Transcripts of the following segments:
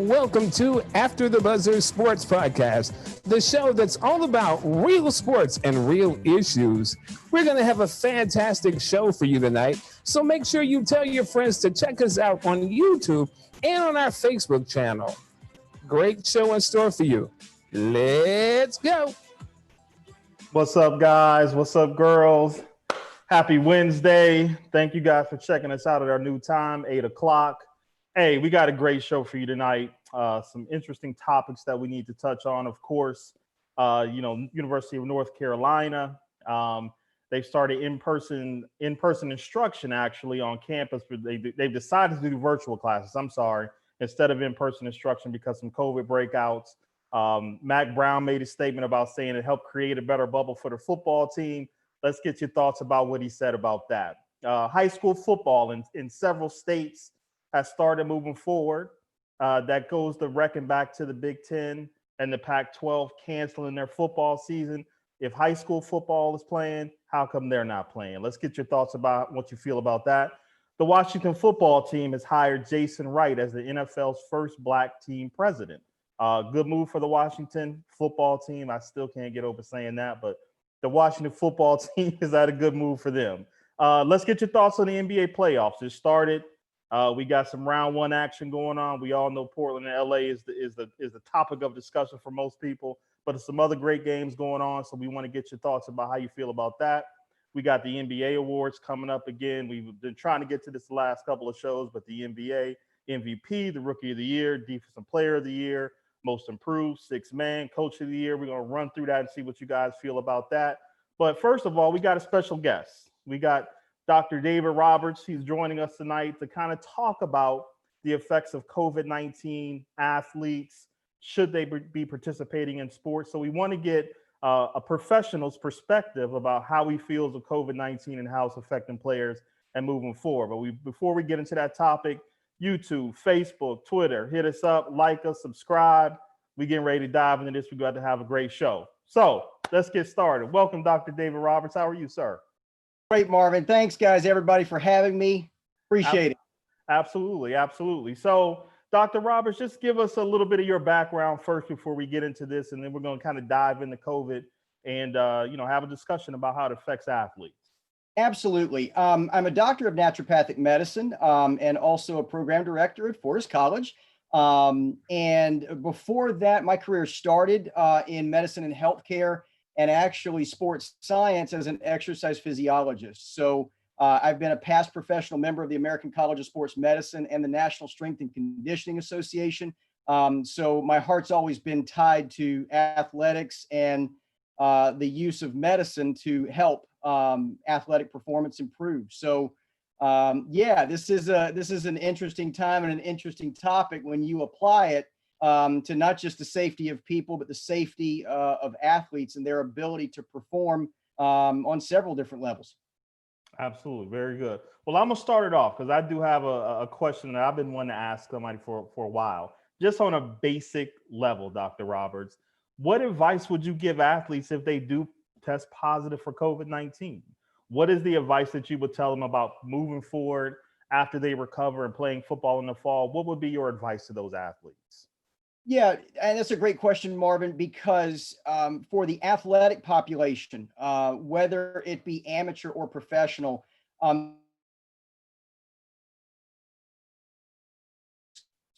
Welcome to After the Buzzer Sports Podcast, the show that's all about real sports and real issues. We're going to have a fantastic show for you tonight, so make sure you tell your friends to check us out on YouTube and on our Facebook channel. Great show in store for you. Let's go. What's up, guys? What's up, girls? Happy Wednesday. Thank you guys for checking us out at our new time, 8 o'clock. Hey, we got a great show for you tonight. Some interesting topics that we need to touch on. Of course, University of North Carolina. They've started in-person instruction actually on campus. They've decided to do virtual classes. I'm sorry, instead of in-person instruction because of some COVID breakouts. Mac Brown made a statement about saying it helped create a better bubble for the football team. Let's get your thoughts about what he said about that. High school football in several states has started moving forward. That goes to reckon back to the Big Ten and the Pac-12 canceling their football season. If high school football is playing, how come they're not playing? Let's get your thoughts about what you feel about that. The Washington football team has hired Jason Wright as the NFL's first Black team president. Good move for the Washington football team. I still can't get over saying that, but the Washington football team is that a good move for them. Let's get your thoughts on the NBA playoffs. It started. We got some round one action going on. We all know Portland and LA is the topic of discussion for most people, but there's some other great games going on. So we want to get your thoughts about how you feel about that. We got the NBA awards coming up again. We've been trying to get to this the last couple of shows, but the NBA MVP, the Rookie of the Year, Defensive Player of the Year, Most Improved, Sixth Man, Coach of the Year. We're going to run through that and see what you guys feel about that. But first of all, we got a special guest. We got Dr. David Roberts. He's joining us tonight to kind of talk about the effects of COVID-19 athletes. Should they be participating in sports? So we want to get a professional's perspective about how he feels of COVID-19 and how it's affecting players and moving forward. But before we get into that topic, YouTube, Facebook, Twitter, hit us up, like us, subscribe. We're getting ready to dive into this. We're going to have a great show. So let's get started. Welcome, Dr. David Roberts. How are you, sir? Great, Marvin. Thanks, guys, everybody, for having me. Appreciate it. Absolutely, absolutely. So, Dr. Roberts, just give us a little bit of your background first before we get into this, and then we're going to kind of dive into COVID and have a discussion about how it affects athletes. Absolutely. I'm a doctor of naturopathic medicine and also a program director at Forest College. And before that, my career started in medicine and healthcare, and actually sports science as an exercise physiologist. So I've been a past professional member of the American College of Sports Medicine and the National Strength and Conditioning Association. So my heart's always been tied to athletics and the use of medicine to help athletic performance improve. So this is an interesting time and an interesting topic when you apply it to not just the safety of people, but the safety of athletes and their ability to perform on several different levels. Absolutely. Very good. Well, I'm going to start it off because I do have a question that I've been wanting to ask somebody for a while. Just on a basic level, Dr. Roberts, what advice would you give athletes if they do test positive for COVID-19? What is the advice that you would tell them about moving forward after they recover and playing football in the fall? What would be your advice to those athletes? Yeah, and that's a great question, Marvin, because for the athletic population, whether it be amateur or professional, to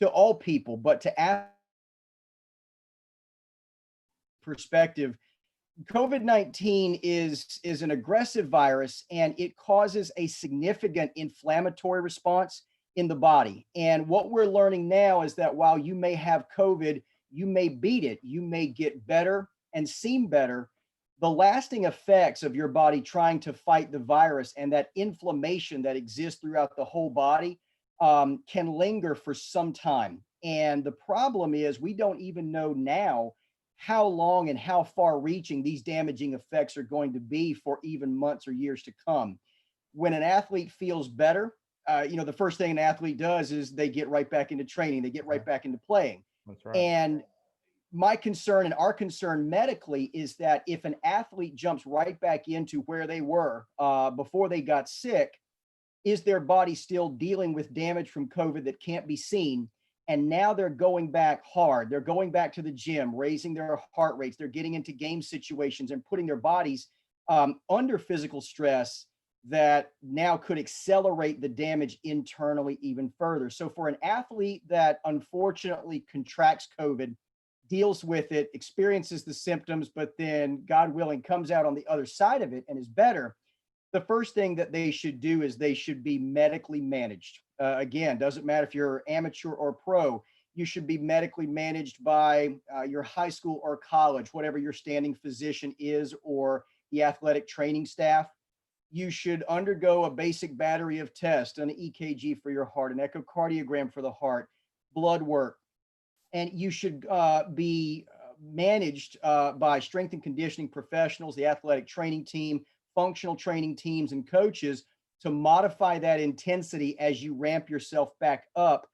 all people, but to perspective, COVID-19 is an aggressive virus, and it causes a significant inflammatory response in the body. And what we're learning now is that while you may have COVID, you may beat it, you may get better and seem better. The lasting effects of your body trying to fight the virus and that inflammation that exists throughout the whole body can linger for some time. And the problem is we don't even know now how long and how far reaching these damaging effects are going to be for even months or years to come. When an athlete feels better, the first thing an athlete does is they get right back into training. They get right back into playing. That's right. And my concern and our concern medically is that if an athlete jumps right back into where they were before they got sick, is their body still dealing with damage from COVID that can't be seen? And now they're going back hard. They're going back to the gym, raising their heart rates. They're getting into game situations and putting their bodies under physical stress that now could accelerate the damage internally even further. So for an athlete that unfortunately contracts COVID, deals with it, experiences the symptoms, but then, God willing, comes out on the other side of it and is better, the first thing that they should do is they should be medically managed. Again, doesn't matter if you're amateur or pro, you should be medically managed by your high school or college, whatever your standing physician is, or the athletic training staff. You should undergo a basic battery of tests, an EKG for your heart, an echocardiogram for the heart, blood work, and you should be managed by strength and conditioning professionals, the athletic training team, functional training teams, and coaches to modify that intensity as you ramp yourself back up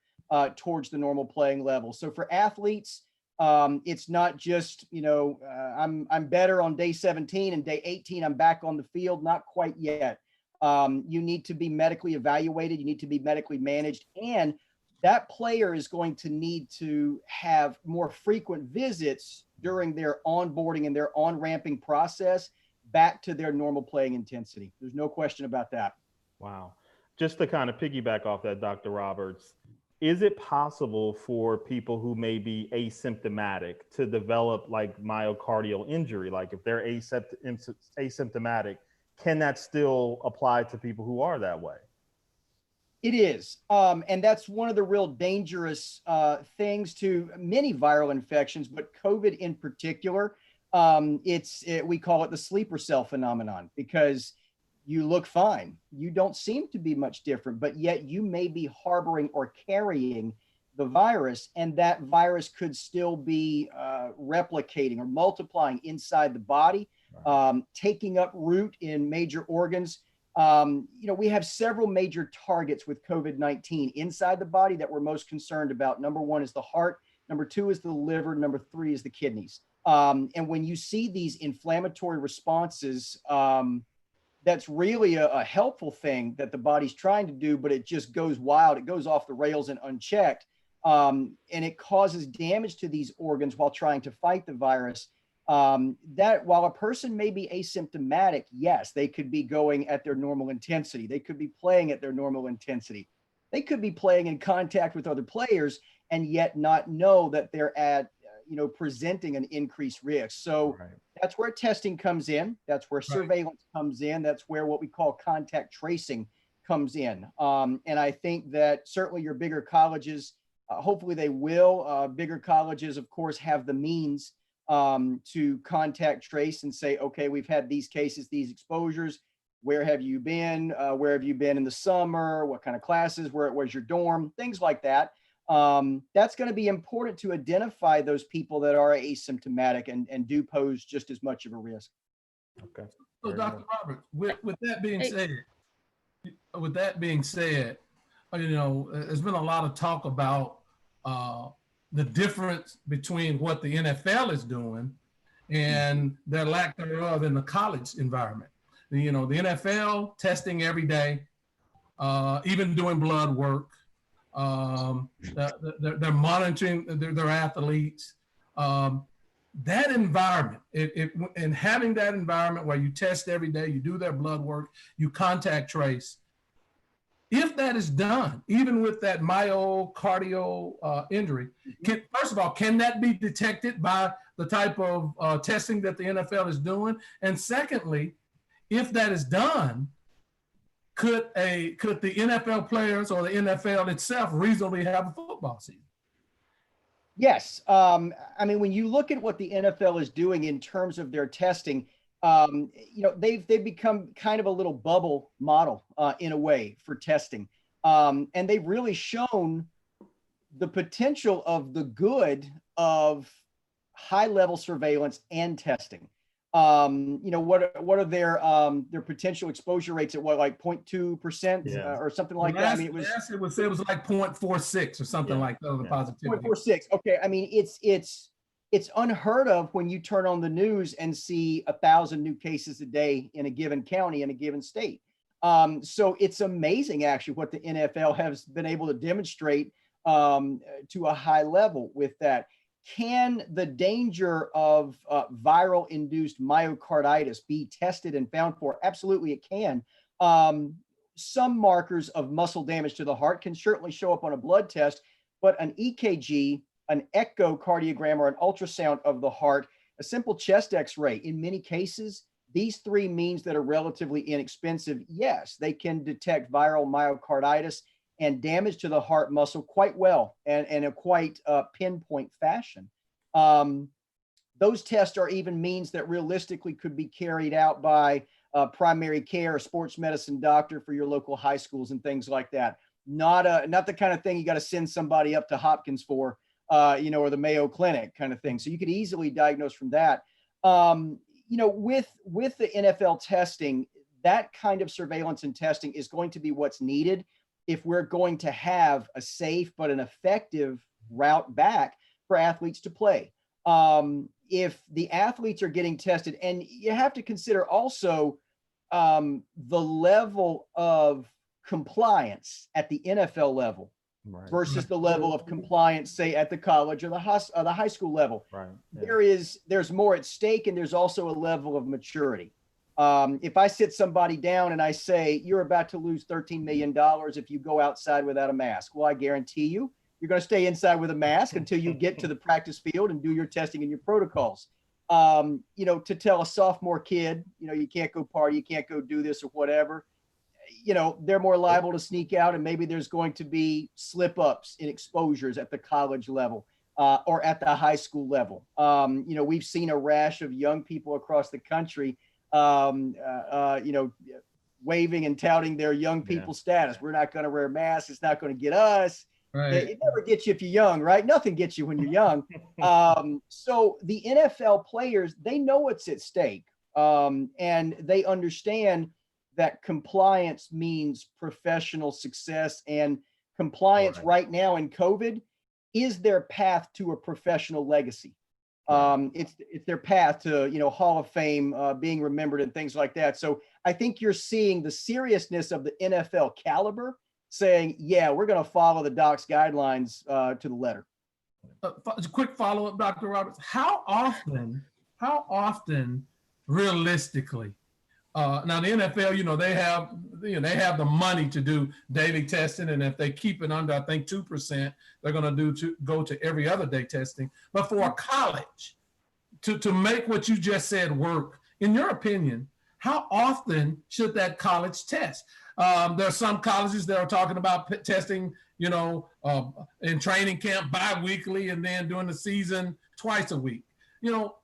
towards the normal playing level. So for athletes, it's not just, I'm better on day 17 and day 18, I'm back on the field. Not quite yet. You need to be medically evaluated. You need to be medically managed. And that player is going to need to have more frequent visits during their onboarding and their on-ramping process back to their normal playing intensity. There's no question about that. Wow. Just to kind of piggyback off that, Dr. Roberts, is it possible for people who may be asymptomatic to develop like myocardial injury? Like if they're asymptomatic, can that still apply to people who are that way? It is. And that's one of the real dangerous things to many viral infections, but COVID in particular. We call it the sleeper cell phenomenon, because you look fine. You don't seem to be much different, but yet you may be harboring or carrying the virus, and that virus could still be replicating or multiplying inside the body, taking up root in major organs. We have several major targets with COVID-19 inside the body that we're most concerned about. Number one is the heart. Number two is the liver. Number three is the kidneys. And when you see these inflammatory responses, that's really a helpful thing that the body's trying to do, but it just goes wild. It goes off the rails and unchecked. And it causes damage to these organs while trying to fight the virus. That while a person may be asymptomatic, yes, they could be going at their normal intensity. They could be playing at their normal intensity. They could be playing in contact with other players and yet not know that they're at, presenting an increased risk. So that's where testing comes in. That's where surveillance comes in. That's where what we call contact tracing comes in. And I think that certainly your bigger colleges, hopefully they will. Bigger colleges, of course, have the means to contact trace and say, okay, we've had these cases, these exposures. Where have you been? Where have you been in the summer? What kind of classes? Where was your dorm? Things like that. That's going to be important to identify those people that are asymptomatic and do pose just as much of a risk. Okay. So, Dr. Roberts, with that being said, there's been a lot of talk about the difference between what the NFL is doing and their lack thereof in the college environment. The NFL testing every day, even doing blood work. They're monitoring their athletes. That environment, and having that environment where you test every day, you do their blood work, you contact trace. If that is done, even with that myocardial injury, first of all, can that be detected by the type of testing that the NFL is doing? And secondly, if that is done, could the NFL players or the NFL itself reasonably have a football season? Yes. When you look at what the NFL is doing in terms of their testing, they've become kind of a little bubble model in a way for testing. And they've really shown the potential of the good of high-level surveillance and testing. What are their potential exposure rates at like 0.2% or something like that? It was like 0.46 or something like that. The positivity 0.46. Okay. It's unheard of when you turn on the news and see 1,000 new cases a day in a given county in a given state. So it's amazing actually what the NFL has been able to demonstrate to a high level with that. Can the danger of viral induced myocarditis be tested and found for? Absolutely, it can. Some markers of muscle damage to the heart can certainly show up on a blood test, but an EKG, an echocardiogram, or an ultrasound of the heart, a simple chest x-ray, in many cases, these three means that are relatively inexpensive. Yes, they can detect viral myocarditis and damage to the heart muscle quite well and in a quite pinpoint fashion. Those tests are even means that realistically could be carried out by primary care or sports medicine doctor for your local high schools and things like that. Not the kind of thing you got to send somebody up to Hopkins for, or the Mayo Clinic kind of thing. So you could easily diagnose from that. With the NFL testing, that kind of surveillance and testing is going to be what's needed if we're going to have a safe but an effective route back for athletes to play. If the athletes are getting tested, and you have to consider also the level of compliance at the NFL level versus the level of compliance, say, at the college or the high school level. Right. Yeah. There's more at stake, and there's also a level of maturity. If I sit somebody down and I say, you're about to lose $13 million if you go outside without a mask, well, I guarantee you're going to stay inside with a mask until you get to the practice field and do your testing and your protocols. To tell a sophomore kid, you can't go party, you can't go do this or whatever, they're more liable to sneak out, and maybe there's going to be slip ups in exposures at the college level or at the high school level. We've seen a rash of young people across the country, waving and touting their young people status. We're not going to wear masks. It's not going to get us. Right. It never gets you if you're young, right? Nothing gets you when you're young. So the NFL players, they know what's at stake, and they understand that compliance means professional success, and compliance right now in COVID is their path to a professional legacy. It's their path to, Hall of Fame, being remembered and things like that. So I think you're seeing the seriousness of the NFL caliber saying, yeah, we're going to follow the doc's guidelines to the letter. A quick follow-up, Dr. Roberts. How often realistically, now the NFL, they have the money to do daily testing, and if they keep it under, I think 2%, they're going to go to every other day testing. But for a college to make what you just said work, in your opinion, how often should that college test? There are some colleges that are talking about testing, in training camp bi-weekly, and then during the season twice a week.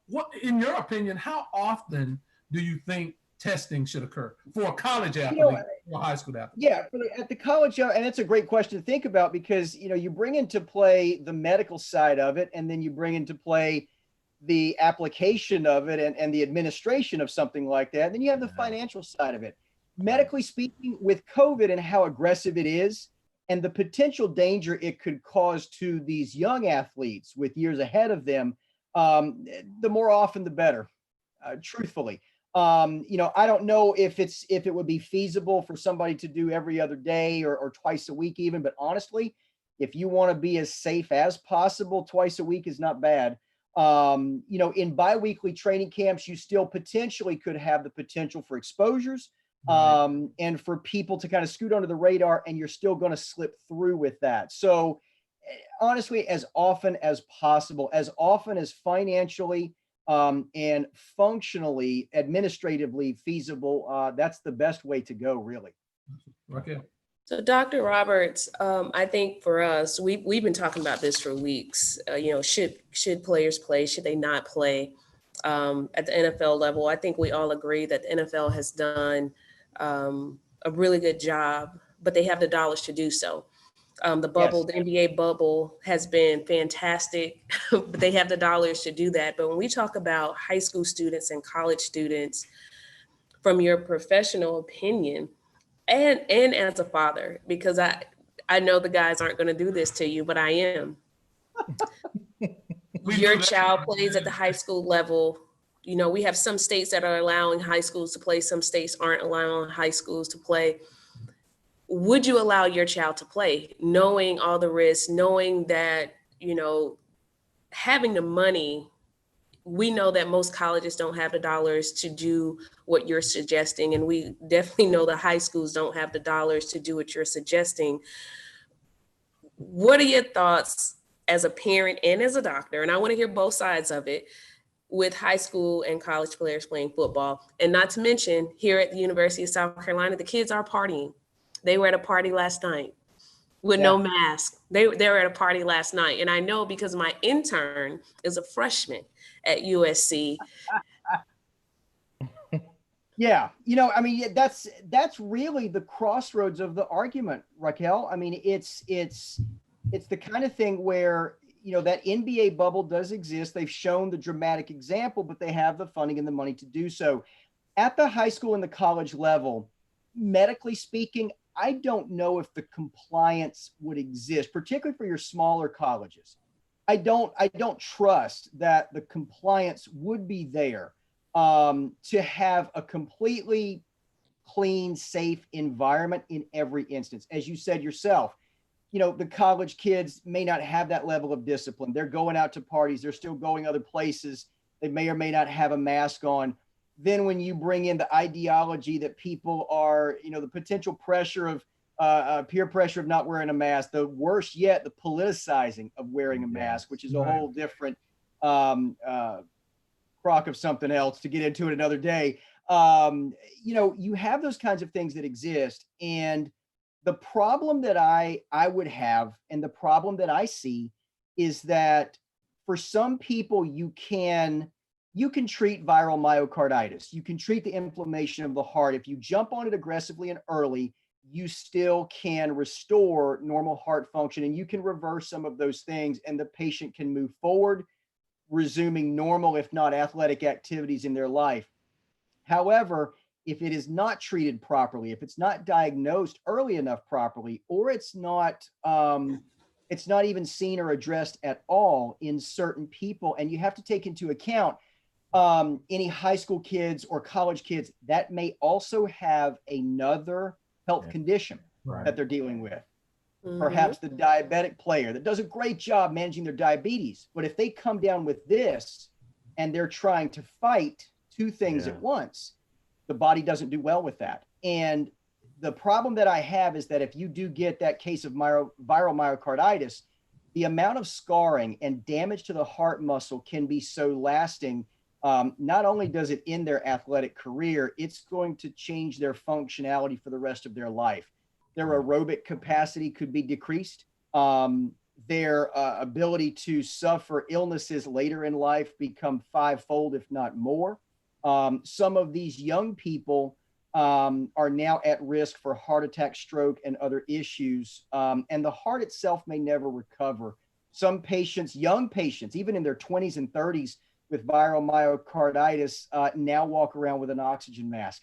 What, in your opinion, how often do you think testing should occur for a college athlete or a high school athlete? Yeah, at the college, and it's a great question to think about, because you bring into play the medical side of it, and then you bring into play the application of it and the administration of something like that. And then you have the financial side of it. Medically speaking, with COVID and how aggressive it is, and the potential danger it could cause to these young athletes with years ahead of them, the more often the better, truthfully. I don't know if it would be feasible for somebody to do every other day or twice a week even, but honestly, if you want to be as safe as possible, twice a week is not bad. In biweekly training camps, you still potentially could have the potential for exposures, and for people to kind of scoot under the radar, and you're still going to slip through with that. So honestly, as often as possible, as often as financially and functionally, administratively feasible, that's the best way to go, really. Okay. So Dr. Roberts, I think for us, we've been talking about this for weeks. Should players play? Should they not play? At the NFL level, I think we all agree that the NFL has done a really good job, but they have the dollars to do so. The bubble, the NBA bubble has been fantastic, but they have the dollars to do that. But when we talk about high school students and college students, from your professional opinion, and as a father, because I know the guys aren't going to do this to you, but I am. Your child plays at the high school level. We have some states that are allowing high schools to play, some states aren't allowing high schools to play. would you allow your child to play, knowing all the risks, knowing that, having the money, we know that most colleges don't have the dollars to do what you're suggesting. And we definitely know the high schools don't have the dollars to do what you're suggesting. What are your thoughts as a parent and as a doctor? And I want to hear both sides of it, with high school and college players playing football. And not to mention, here at the University of South Carolina, the kids are partying. They were at a party last night with no mask. They were at a party last night. And I know because my intern is a freshman at USC. Yeah, I mean, that's really the crossroads of the argument, Raquel. I mean, it's the kind of thing where, that NBA bubble does exist. They've shown the dramatic example, but they have the funding and the money to do so. At the high school and the college level, medically speaking, I don't know if the compliance would exist, particularly for your smaller colleges. I don't trust that the compliance would be there to have a completely clean, safe environment in every instance. As you said yourself, the college kids may not have that level of discipline. They're going out to parties. They're still going other places. They may or may not have a mask on. Then when you bring in the ideology that people are, the potential pressure of peer pressure of not wearing a mask, the worse yet, the politicizing of wearing a mask, which is a whole different crock of something else to get into it another day. You have those kinds of things that exist. And the problem that I would have, and the problem that I see, is that for some people, you can treat viral myocarditis. You can treat the inflammation of the heart. If you jump on it aggressively and early, you still can restore normal heart function, and you can reverse some of those things, and the patient can move forward, resuming normal, if not athletic activities in their life. However, if it is not treated properly, if it's not diagnosed early enough properly, or it's not even seen or addressed at all in certain people, and you have to take into account any high school kids or college kids that may also have another health condition that they're dealing with. Mm-hmm. Perhaps the diabetic player that does a great job managing their diabetes, but if they come down with this and they're trying to fight two things at once, the body doesn't do well with that. And the problem that I have is that if you do get that case of viral myocarditis, the amount of scarring and damage to the heart muscle can be so lasting. Not only does it end their athletic career, it's going to change their functionality for the rest of their life. Their aerobic capacity could be decreased. Their ability to suffer illnesses later in life become fivefold, if not more. Some of these young people are now at risk for heart attack, stroke, and other issues. And the heart itself may never recover. Some patients, young patients, even in their 20s and 30s with viral myocarditis, now walk around with an oxygen mask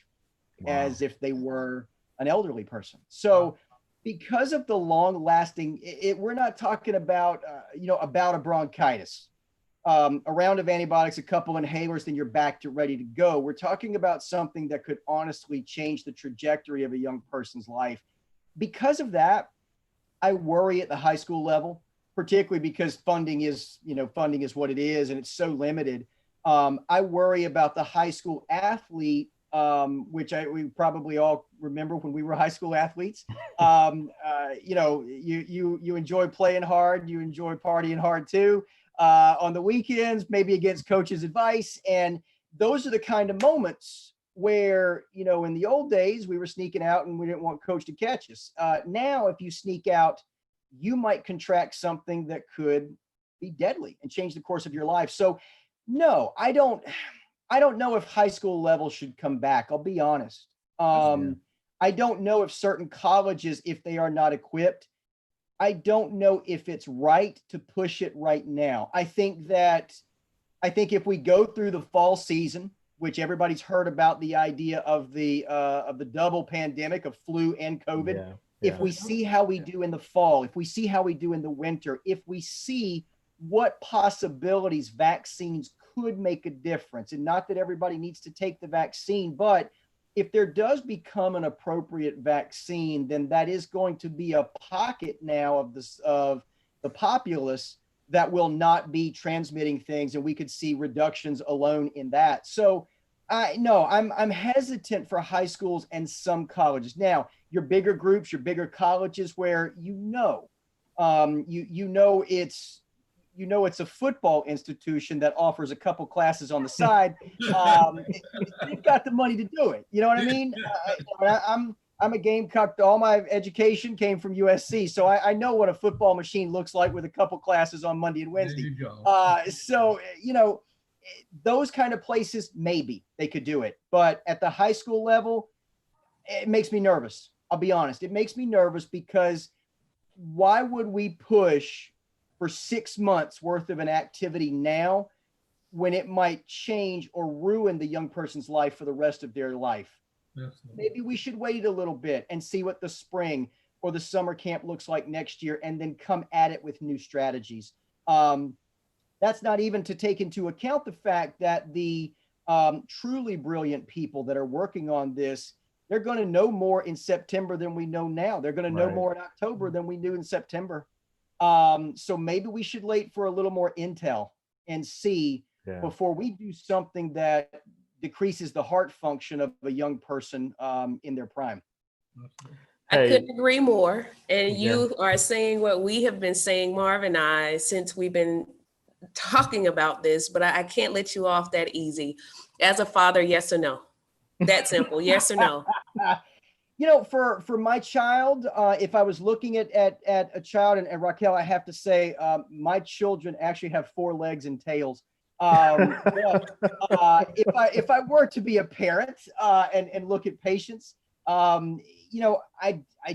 as if they were an elderly person. So because of the long lasting, we're not talking about, about a bronchitis. A round of antibiotics, a couple inhalers, then you're back to ready to go. We're talking about something that could honestly change the trajectory of a young person's life. Because of that, I worry at the high school level, particularly because funding is what it is, and it's so limited. I worry about the high school athlete, which we probably all remember when we were high school athletes. You enjoy playing hard, you enjoy partying hard too. On the weekends, maybe against coach's advice. And those are the kind of moments where, in the old days, we were sneaking out and we didn't want coach to catch us. Now, if you sneak out, you might contract something that could be deadly and change the course of your life. So no, I don't know if high school level should come back. I'll be honest. I don't know if certain colleges, if they are not equipped, I don't know if it's right to push it right now. I think if we go through the fall season, which everybody's heard about the idea of the double pandemic of flu and COVID, if we see how we do in the fall, if we see how we do in the winter, if we see what possibilities vaccines could make a difference, and not that everybody needs to take the vaccine, but if there does become an appropriate vaccine, then that is going to be a pocket now of the populace that will not be transmitting things, and we could see reductions alone in that. So I'm hesitant for high schools and some colleges. Now, your bigger groups, your bigger colleges, where it's a football institution that offers a couple classes on the side. They've got the money to do it. You know what I mean? I'm a Gamecock. All my education came from USC, so I know what a football machine looks like with a couple classes on Monday and Wednesday. There you go. Those kind of places, maybe they could do it, but at the high school level, it makes me nervous. I'll be honest. It makes me nervous because why would we push for 6 months worth of an activity now when it might change or ruin the young person's life for the rest of their life? Absolutely. Maybe we should wait a little bit and see what the spring or the summer camp looks like next year, and then come at it with new strategies. That's not even to take into account the fact that the truly brilliant people that are working on this, they're going to know more in September than we know now. They're going to know more in October than we knew in September. So maybe we should wait for a little more intel and see before we do something that decreases the heart function of a young person in their prime. I couldn't agree more. And you are saying what we have been saying, Marv and I, since we've been talking about this, but I can't let you off that easy. As a father, yes or no? That simple, yes or no? For my child, if I was looking at a child, and Raquel, I have to say, my children actually have 4 legs and tails. But if I were to be a parent and look at patients, I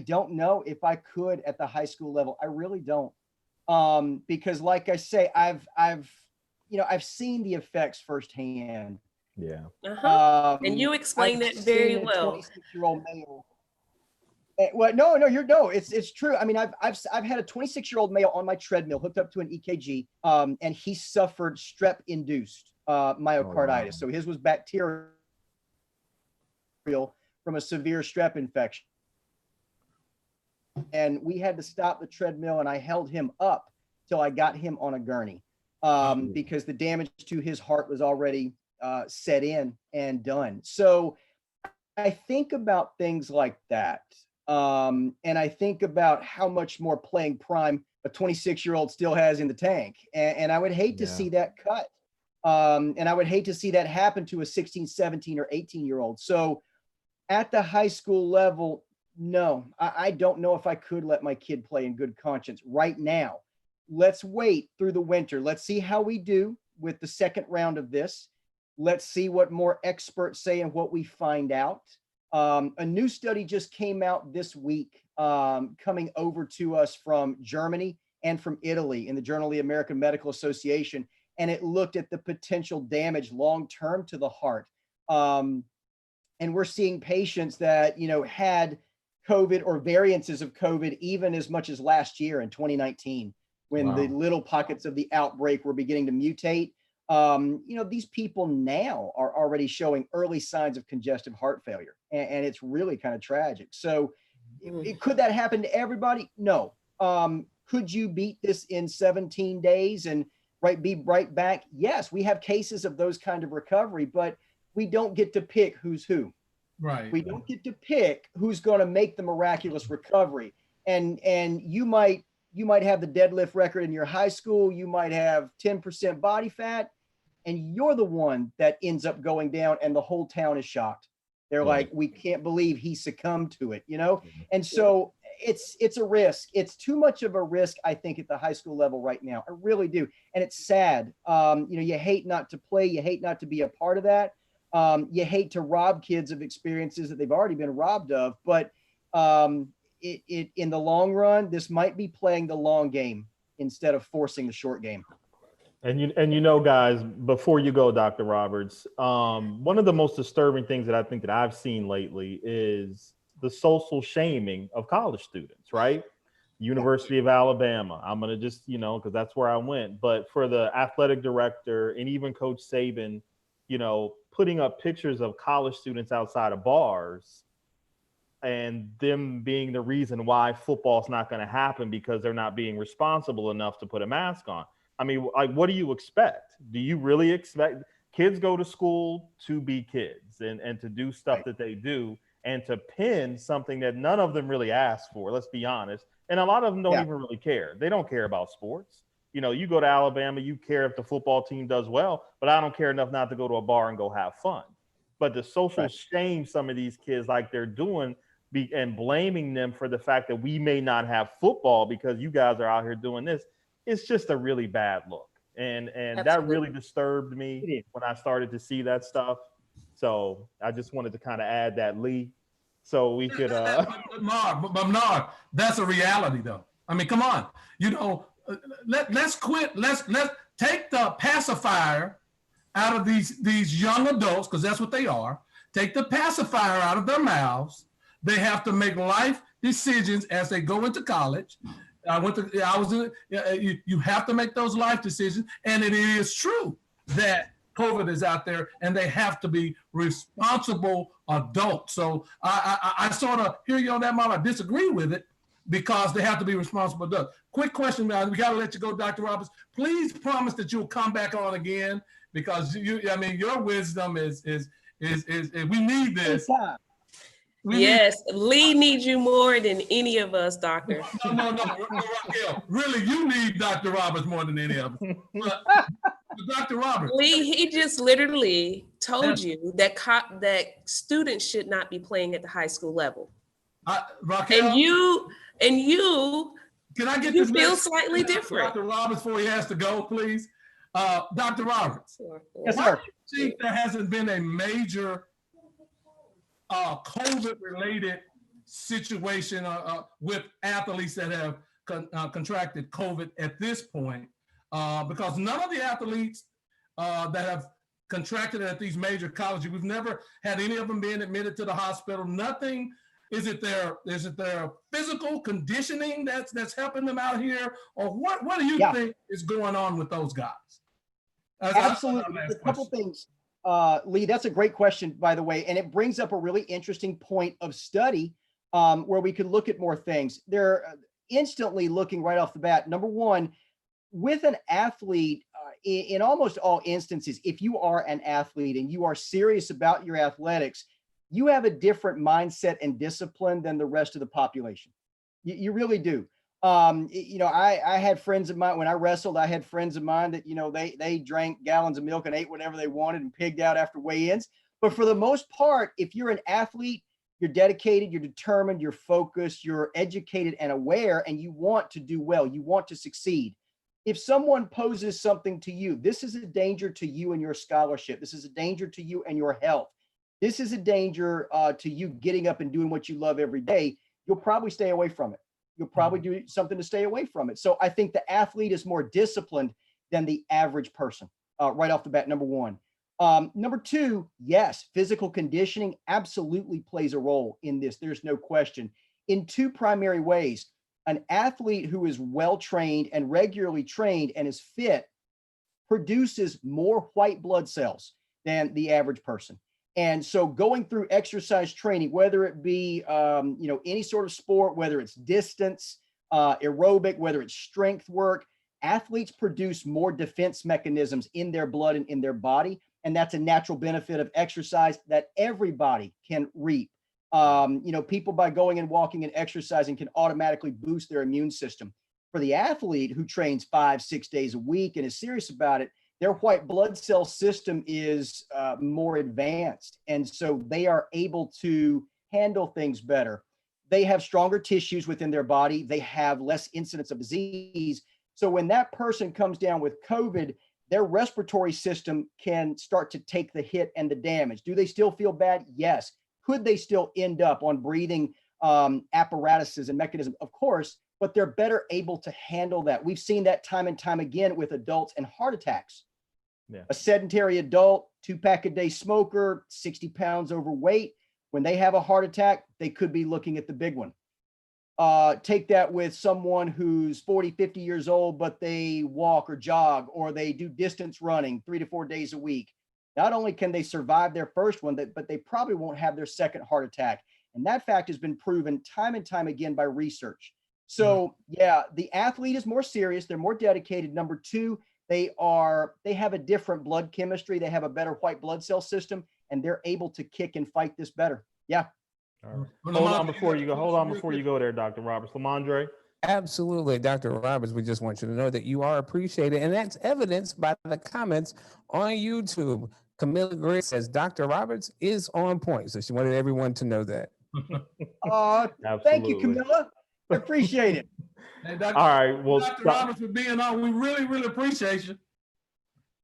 don't know if I could at the high school level. I really don't. Because like I say, I've seen the effects firsthand. Yeah. And you explained it very well. 26-year-old male. Well, it's true. I mean, I've had a 26-year-old male on my treadmill hooked up to an EKG, and he suffered strep-induced myocarditis. Oh, wow. So his was bacterial from a severe strep infection. And we had to stop the treadmill, and I held him up till I got him on a gurney because the damage to his heart was already set in and done. So I think about things like that. And I think about how much more playing prime a 26-year-old still has in the tank. And I would hate to see that cut. And I would hate to see that happen to a 16, 17, or 18-year-old. So at the high school level, no, I don't know if I could let my kid play in good conscience right now. Let's wait through the winter. Let's see how we do with the second round of this. Let's see what more experts say and what we find out. A new study just came out this week, coming over to us from Germany and from Italy in the Journal of the American Medical Association, and it looked at the potential damage long-term to the heart. And we're seeing patients that, had COVID or variances of COVID even as much as last year in 2019, when the little pockets of the outbreak were beginning to mutate. These people now are already showing early signs of congestive heart failure, and it's really kind of tragic. So could that happen to everybody? No. Could you beat this in 17 days and be right back? Yes, we have cases of those kind of recovery, but we don't get to pick who's who. Right. We don't get to pick who's going to make the miraculous recovery. And you might have the deadlift record in your high school. You might have 10% body fat, and you're the one that ends up going down, and the whole town is shocked. They're like, we can't believe he succumbed to it, And so it's a risk. It's too much of a risk, I think, at the high school level right now. I really do. And it's sad. You hate not to play. You hate not to be a part of that. You hate to rob kids of experiences that they've already been robbed of. But it in the long run, this might be playing the long game instead of forcing the short game. And guys, before you go, Dr. Roberts, one of the most disturbing things that I think that I've seen lately is the social shaming of college students, right? University of Alabama. I'm going to just, because that's where I went. But for the athletic director and even Coach Saban putting up pictures of college students outside of bars and them being the reason why football's not going to happen because they're not being responsible enough to put a mask on. I mean, like, what do you expect? Do you really expect kids go to school to be kids and to do stuff that they do and to pin something that none of them really asked for? Let's be honest. And a lot of them don't even really care. They don't care about sports. You go to Alabama, you care if the football team does well, but I don't care enough not to go to a bar and go have fun. But the social shame some of these kids like they're doing and blaming them for the fact that we may not have football because you guys are out here doing this, it's just a really bad look. And that really disturbed me when I started to see that stuff. So I just wanted to kind of add that, Lee, so we could Marv, that's a reality though. I mean, come on. Let's quit. Let's take the pacifier out of these young adults, because that's what they are. Take the pacifier out of their mouths. They have to make life decisions as they go into college. You have to make those life decisions, and it is true that COVID is out there, and they have to be responsible adults. So I sort of hear you on that, Mom. I disagree with it, because they have to be responsible adults. Quick question, man. We got to let you go, Dr. Roberts. Please promise that you'll come back on again, because your wisdom is we need this. Yes, Lee needs you more than any of us, Doctor. No, Raquel, really, you need Dr. Roberts more than any of us. But Dr. Roberts. Lee, he just literally told you that students should not be playing at the high school level. Raquel, and you can I get you this feel slightly different. Dr. Roberts, before he has to go, please. Dr. Roberts. Sure. Yes, Why sir. do you think there hasn't been a major COVID-related situation with athletes that have contracted COVID at this point? Because none of the athletes that have contracted at these major colleges, we've never had any of them being admitted to the hospital. Nothing. Is it their physical conditioning that's helping them out here, or what do you think is going on with those guys? Absolutely. A couple things, Lee. That's a great question, by the way, and it brings up a really interesting point of study where we could look at more things. They're instantly looking right off the bat. Number one, with an athlete, in almost all instances, if you are an athlete and you are serious about your athletics, you have a different mindset and discipline than the rest of the population. You really do. I had friends of mine when I wrestled. I had friends of mine that they drank gallons of milk and ate whatever they wanted and pigged out after weigh-ins. But for the most part, if you're an athlete, you're dedicated, you're determined, you're focused, you're educated and aware, and you want to do well. You want to succeed. If someone poses something to you, this is a danger to you and your scholarship. This is a danger to you and your health. This is a danger to you getting up and doing what you love every day. You'll probably stay away from it. You'll probably do something to stay away from it. So I think the athlete is more disciplined than the average person right off the bat, number one. Number two, yes, physical conditioning absolutely plays a role in this. There's no question. In two primary ways. An athlete who is well-trained and regularly trained and is fit produces more white blood cells than the average person. And so going through exercise training, whether it be, any sort of sport, whether it's distance, aerobic, whether it's strength work, athletes produce more defense mechanisms in their blood and in their body. And that's a natural benefit of exercise that everybody can reap. People by going and walking and exercising can automatically boost their immune system. For the athlete who trains 5-6 days a week and is serious about it, their white blood cell system is more advanced. And so they are able to handle things better. They have stronger tissues within their body. They have less incidence of disease. So when that person comes down with COVID, their respiratory system can start to take the hit and the damage. Do they still feel bad? Yes. Could they still end up on breathing apparatuses and mechanisms? Of course, but they're better able to handle that. We've seen that time and time again with adults and heart attacks. Yeah. A sedentary adult, 2-pack-a-day smoker, 60 pounds overweight. When they have a heart attack, they could be looking at the big one. Take that with someone who's 40, 50 years old, but they walk or jog, or they do distance running 3 to 4 days a week. not only can they survive their first one, but they probably won't have their second heart attack. And that fact has been proven time and time again by research. So yeah, the athlete is more serious. They're more dedicated. Number two, they have a different blood chemistry. They have a better white blood cell system, and they're able to kick and fight this better. Yeah. All right. Hold on before you go there, Dr. Roberts. Lamondre. Absolutely, Dr. Roberts. We just want you to know that you are appreciated, and that's evidenced by the comments on YouTube. Camilla Gray says Dr. Roberts is on point, so she wanted everyone to know that. Thank you, Camilla. I appreciate it. Hey, Dr. All right. Well, Dr. Roberts for being on. We really, really appreciate you.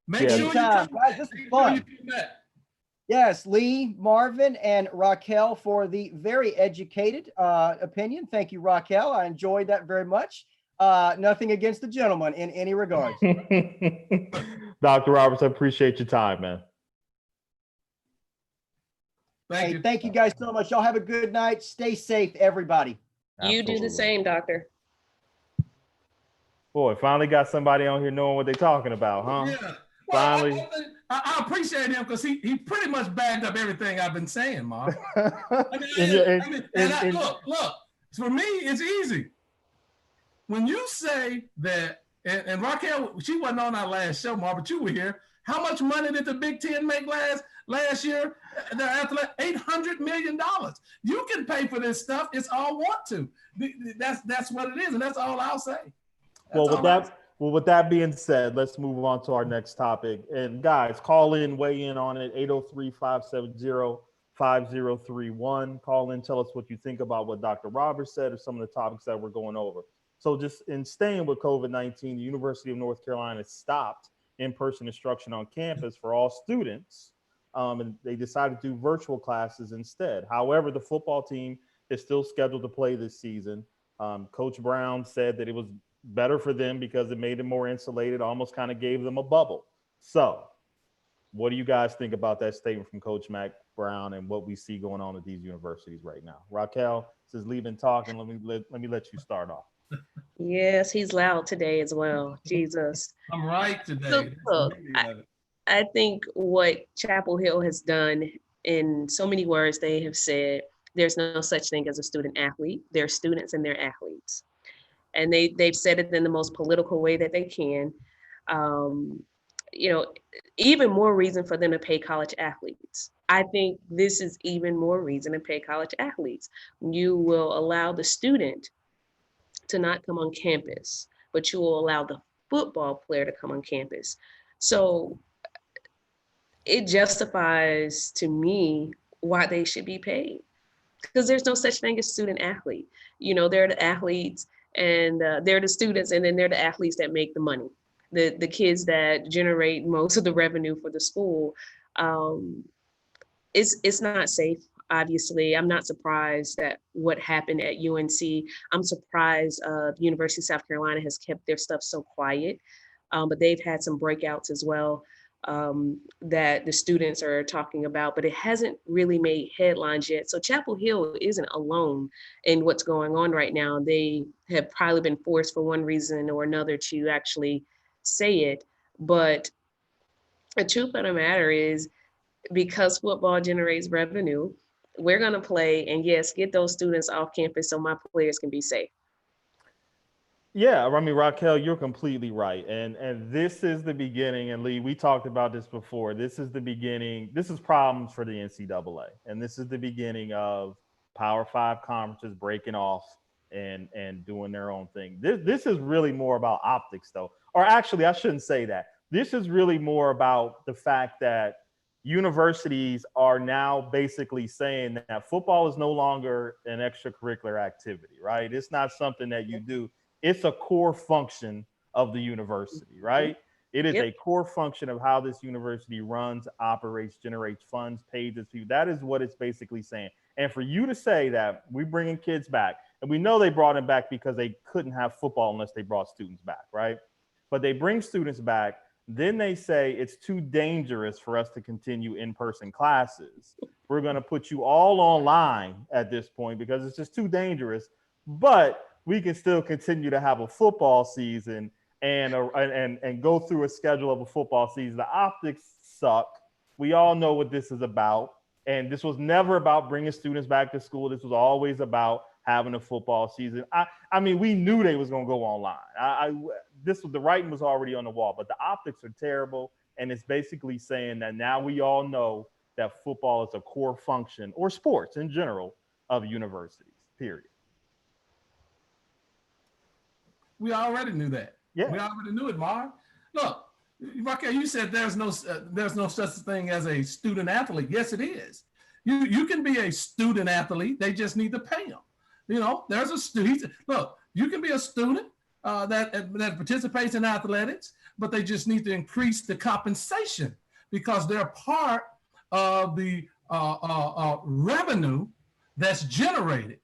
Make Yeah. sure you Anytime. come, Guys, this is make fun. sure you come back. Yes, Lee, Marvin, and Raquel for the very educated opinion. Thank you, Raquel. I enjoyed that very much. Nothing against the gentleman in any regards. Dr. Roberts, I appreciate your time, man. Thank you guys so much. Y'all have a good night. Stay safe, everybody. You do the same, doctor. Boy, finally got somebody on here knowing what they're talking about, huh? Yeah. Well, Finally. I appreciate him because he pretty much backed up everything I've been saying, Mark. Look, for me, it's easy. When you say that, and Raquel, she wasn't on our last show, Mark, but you were here. How much money did the Big Ten make last year? They're after $800 million. You can pay for this stuff. It's all want to. That's what it is, and that's all I'll say. With that being said, let's move on to our next topic. And guys, call in, weigh in on it, 803-570-5031. Call in, tell us what you think about what Dr. Roberts said or some of the topics that we're going over. So just in staying with COVID-19, the University of North Carolina stopped in-person instruction on campus for all students, and they decided to do virtual classes instead. However, the football team is still scheduled to play this season. Coach Brown said that it was better for them because it made them more insulated, almost kind of gave them a bubble. So what do you guys think about that statement from Coach Mac Brown and what we see going on at these universities right now? Raquel, since Lee been talking, let me let you start off. Yes, he's loud today as well. Jesus. I'm right today. Look, I think what Chapel Hill has done, in so many words, they have said there's no such thing as a student athlete. They're students and they're athletes. And they've said it in the most political way that they can. Even more reason for them to pay college athletes. I think this is even more reason to pay college athletes. You will allow the student to not come on campus, but you will allow the football player to come on campus. So it justifies to me why they should be paid, because there's no such thing as student athlete. They're the athletes and they're the students, and then they're the athletes that make the money, the kids that generate most of the revenue for the school. It's not safe. Obviously, I'm not surprised that what happened at UNC. I'm surprised the University of South Carolina has kept their stuff so quiet, but they've had some breakouts as well that the students are talking about, but it hasn't really made headlines yet. So Chapel Hill isn't alone in what's going on right now. They have probably been forced for one reason or another to actually say it. But the truth of the matter is, because football generates revenue, we're going to play and yes, get those students off campus so my players can be safe. Yeah, I mean, Raquel, you're completely right. And this is the beginning, and Lee, we talked about this before. This is the beginning. This is problems for the NCAA. And this is the beginning of Power 5 conferences breaking off and doing their own thing. This is really more about optics, though. Or actually, I shouldn't say that. This is really more about the fact that universities are now basically saying that football is no longer an extracurricular activity, right? It's not something that you do. It's a core function of the university, right? It is a core function of how this university runs, operates, generates funds, pays its people. That is what it's basically saying. And for you to say that we're bringing kids back, and we know they brought them back because they couldn't have football unless they brought students back, right? But they bring students back. Then they say it's too dangerous for us to continue in-person classes. We're going to put you all online at this point because it's just too dangerous. But we can still continue to have a football season and go through a schedule of a football season. The optics suck We all know what this is about. And this was never about bringing students back to school. This was always about having a football season. I mean, we knew they was going to go online. The writing was already on the wall, but the optics are terrible. And it's basically saying that now we all know that football is a core function, or sports in general, of universities, period. We already knew that. Yeah. We already knew it, Mark. Look, Raquel, you said there's no such thing as a student athlete. Yes, it is. You can be a student athlete. They just need to pay them. You know, there's a student. Look, you can be a student that participates in athletics, but they just need to increase the compensation because they're part of the revenue that's generated.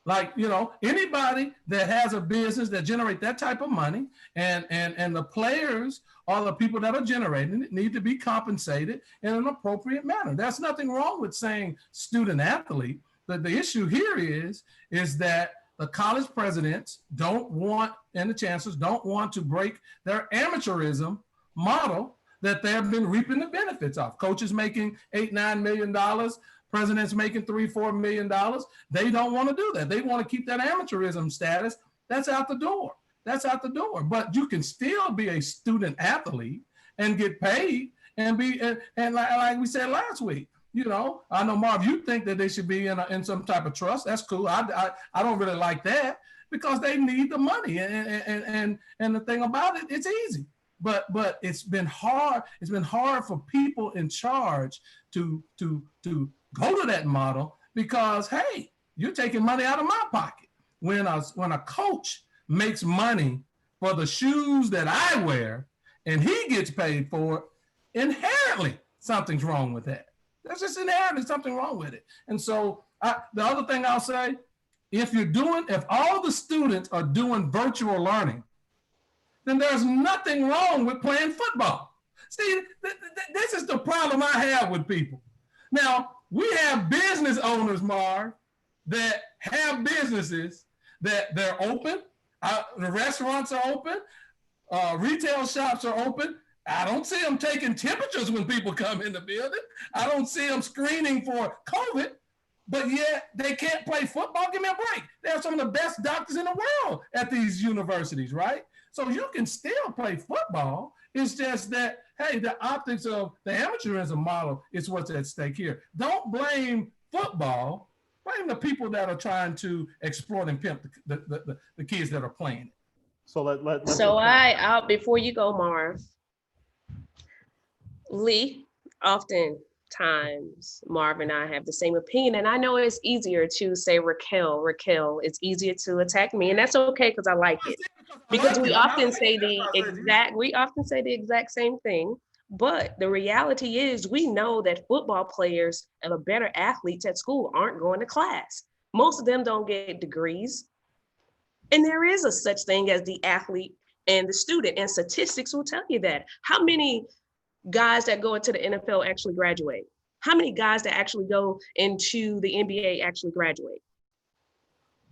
Like, you know, anybody that has a business that generate that type of money, and the players or the people that are generating it need to be compensated in an appropriate manner. There's nothing wrong with saying student athlete. But the issue here is that the college presidents don't want, and the chancellors don't want to break their amateurism model that they have been reaping the benefits of. Coaches making $8-9 million, presidents making $3-4 million. They don't want to do that. They want to keep that amateurism status. That's out the door. That's out the door. But you can still be a student athlete and get paid and be, and like we said last week, you know, I know, Marv, you think that they should be in some type of trust. That's cool. I don't really like that because they need the money. And the thing about it, it's easy. But it's been hard. It's been hard for people in charge to go to that model because, hey, you're taking money out of my pocket. When a coach makes money for the shoes that I wear and he gets paid for it, inherently something's wrong with that. There's just inherently something wrong with it. And so the other thing I'll say, if all the students are doing virtual learning, then there's nothing wrong with playing football. See, this is the problem I have with people. Now, we have business owners, Marv, that have businesses that they're open. The restaurants are open. Retail shops are open. I don't see them taking temperatures when people come in the building. I don't see them screening for COVID, but yet they can't play football. Give me a break. They have some of the best doctors in the world at these universities, right? So you can still play football. It's just that, hey, the optics of the amateurism model is what's at stake here. Don't blame football. Blame the people that are trying to exploit and pimp the kids that are playing it. So let's I'll before you go, Marv, Lee, oftentimes Marv and I have the same opinion, and I know it's easier to say Raquel. It's easier to attack me, and that's okay because I like it. Because we often say the exact same thing. But the reality is we know that football players and the better athletes at school aren't going to class. Most of them don't get degrees. And there is a such thing as the athlete and the student, and statistics will tell you that. How many guys that go into the NFL actually graduate? How many guys that actually go into the NBA actually graduate?